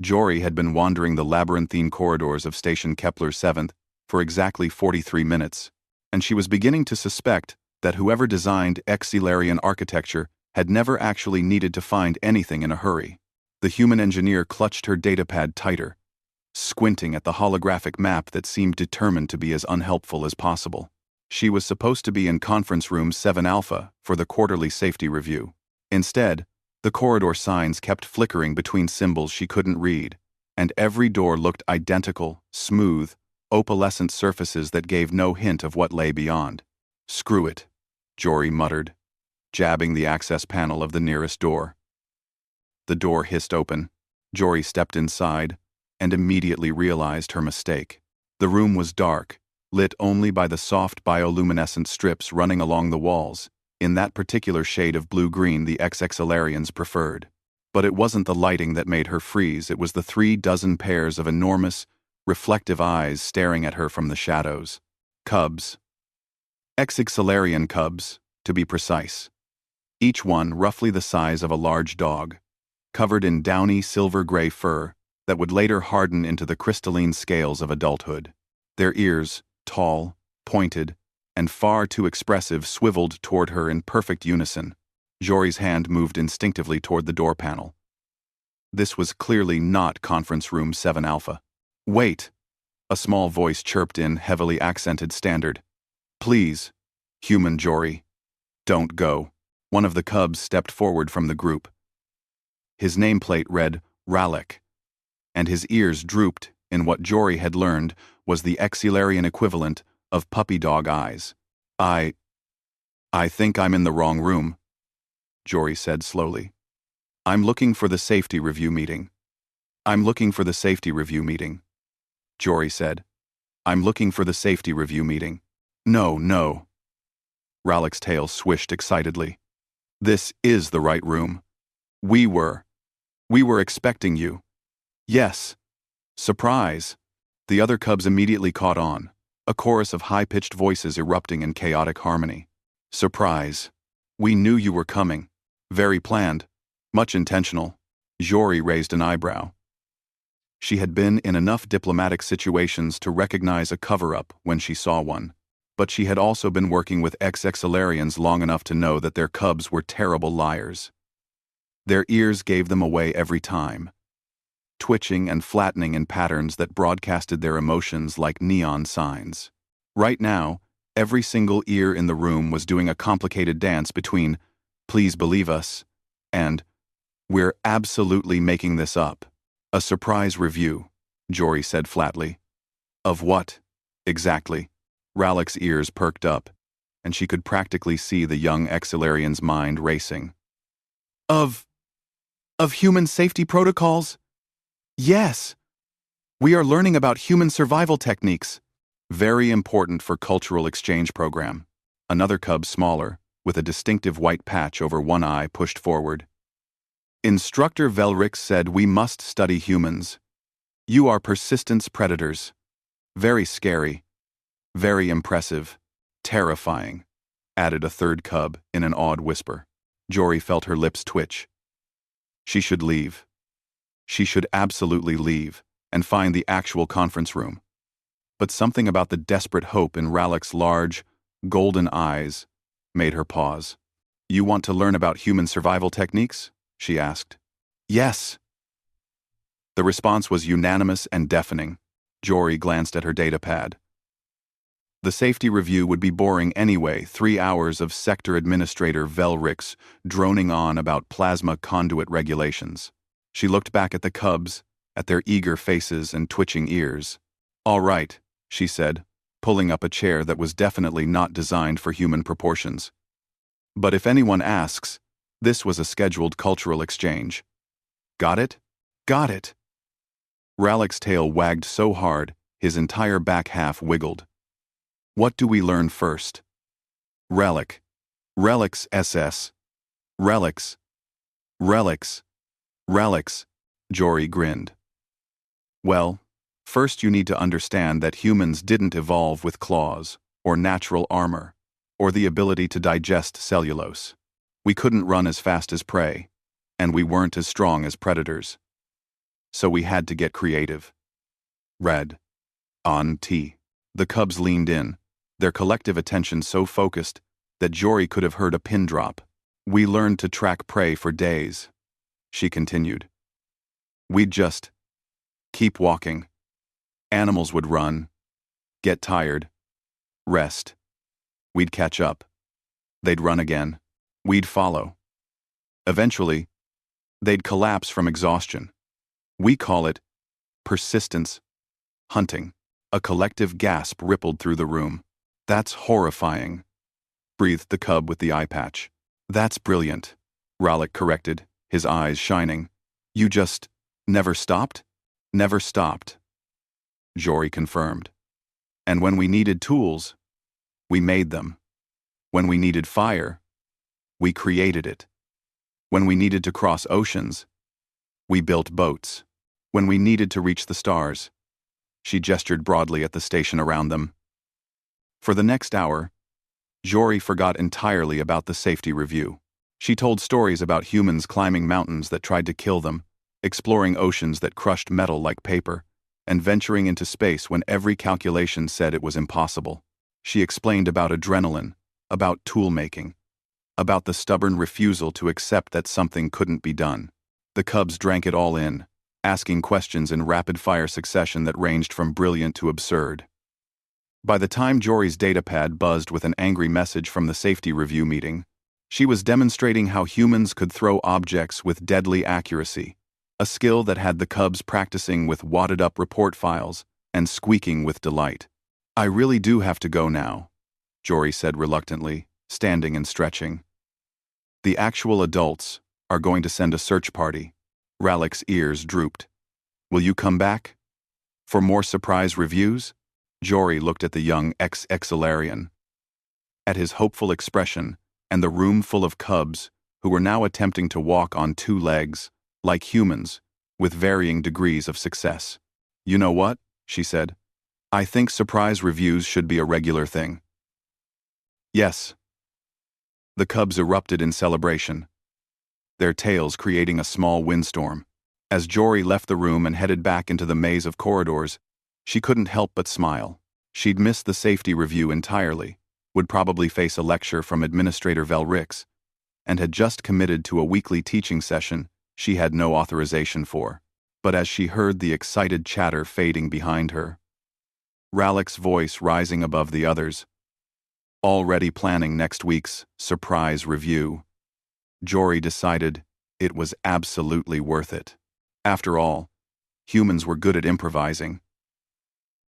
Jory had been wandering the labyrinthine corridors of Station Kepler 7th for exactly 43 minutes, and she was beginning to suspect that whoever designed Exilarian architecture had never actually needed to find anything in a hurry. The human engineer clutched her datapad tighter, squinting at the holographic map that seemed determined to be as unhelpful as possible. She was supposed to be in Conference Room 7 Alpha for the quarterly safety review. Instead, the corridor signs kept flickering between symbols she couldn't read, and every door looked identical, smooth, opalescent surfaces that gave no hint of what lay beyond. "Screw it," Jory muttered, jabbing the access panel of the nearest door. The door hissed open. Jory stepped inside and immediately realized her mistake. The room was dark, lit only by the soft bioluminescent strips running along the walls, in that particular shade of blue-green the Exilarians preferred. But it wasn't the lighting that made her freeze, it was the 36 pairs of enormous, reflective eyes staring at her from the shadows. Cubs. Exilarian cubs, to be precise. Each one roughly the size of a large dog, covered in downy silver-gray fur that would later harden into the crystalline scales of adulthood. Their ears, tall, pointed, and far too expressive, swiveled toward her in perfect unison. Jory's hand moved instinctively toward the door panel. This was clearly not Conference Room 7 Alpha. "Wait," a small voice chirped in heavily accented standard. "Please, human Jory, don't go." One of the cubs stepped forward from the group. His nameplate read Ralek, and his ears drooped in what Jory had learned was the Exilarian equivalent of puppy dog eyes. I think I'm in the wrong room," Jory said slowly. "I'm looking for the safety review meeting." "I'm looking for the safety review meeting," Jory said. "I'm looking for the safety review meeting." "No, no." Ralek's tail swished excitedly. "This is the right room. We were expecting you." "Yes. Surprise." The other cubs immediately caught on, a chorus of high-pitched voices erupting in chaotic harmony. "Surprise. We knew you were coming. Very planned. Much intentional." Jory raised an eyebrow. She had been in enough diplomatic situations to recognize a cover-up when she saw one, but she had also been working with Exilarians long enough to know that their cubs were terrible liars. Their ears gave them away every time, twitching and flattening in patterns that broadcasted their emotions like neon signs. Right now, every single ear in the room was doing a complicated dance between "please believe us" and "we're absolutely making this up." "A surprise review," Jory said flatly. "Of what, exactly?" Ralek's ears perked up, and she could practically see the young Exilarian's mind racing. Of human safety protocols? Yes. We are learning about human survival techniques. Very important for cultural exchange program." Another cub smaller, with a distinctive white patch over one eye, pushed forward. "Instructor Velrix said we must study humans. You are persistence predators. Very scary. Very impressive. Terrifying," added a third cub in an awed whisper. Jory felt her lips twitch. She should leave. She should absolutely leave and find the actual conference room. But something about the desperate hope in Ralek's large, golden eyes made her pause. "You want to learn about human survival techniques?" she asked. "Yes." The response was unanimous and deafening. Jory glanced at her datapad. The safety review would be boring anyway, 3 hours of Sector Administrator Velrix droning on about plasma conduit regulations. She looked back at the cubs, at their eager faces and twitching ears. "All right," she said, pulling up a chair that was definitely not designed for human proportions. "But if anyone asks, this was a scheduled cultural exchange." "Got it? Got it." Ralek's tail wagged so hard, his entire back half wiggled. "What do we learn first?" "Relic. Relics SS. Relics. Relics. Relics," Jory grinned. "Well, first you need to understand that humans didn't evolve with claws, or natural armor, or the ability to digest cellulose. We couldn't run as fast as prey, and we weren't as strong as predators. so we had to get creative. Red. On T. The cubs leaned in, their collective attention so focused that Jory could have heard a pin drop. We learned to track prey for days, she continued. We'd just keep walking. Animals would run, get tired, rest. We'd catch up. They'd run again. We'd follow. Eventually, they'd collapse from exhaustion. We call it persistence hunting. A collective gasp rippled through the room. That's horrifying, breathed the cub with the eye patch. That's brilliant, Rallick corrected, his eyes shining. You just never stopped? Never stopped, Jory confirmed. And when we needed tools, we made them. When we needed fire, we created it. When we needed to cross oceans, we built boats. When we needed to reach the stars, she gestured broadly at the station around them. For the next hour, Jory forgot entirely about the safety review. She told stories about humans climbing mountains that tried to kill them, exploring oceans that crushed metal like paper, and venturing into space when every calculation said it was impossible. She explained about adrenaline, about tool-making, about the stubborn refusal to accept that something couldn't be done. The cubs drank it all in, asking questions in rapid-fire succession that ranged from brilliant to absurd. By the time Jory's datapad buzzed with an angry message from the safety review meeting, she was demonstrating how humans could throw objects with deadly accuracy, a skill that had the cubs practicing with wadded-up report files and squeaking with delight. I really do have to go now, Jory said reluctantly, standing and stretching. The actual adults are going to send a search party. Rallick's ears drooped. Will you come back? For more surprise reviews? Jory looked at the young ex-Exilarian. At his hopeful expression, and the room full of cubs, who were now attempting to walk on two legs, like humans, with varying degrees of success. You know what? She said. I think surprise reviews should be a regular thing. Yes. The cubs erupted in celebration, their tails creating a small windstorm. As Jory left the room and headed back into the maze of corridors, she couldn't help but smile. She'd missed the safety review entirely, would probably face a lecture from Administrator Velrix, and had just committed to a weekly teaching session she had no authorization for. But as she heard the excited chatter fading behind her, Rallick's voice rising above the others, already planning next week's surprise review, Jory decided it was absolutely worth it. After all, humans were good at improvising,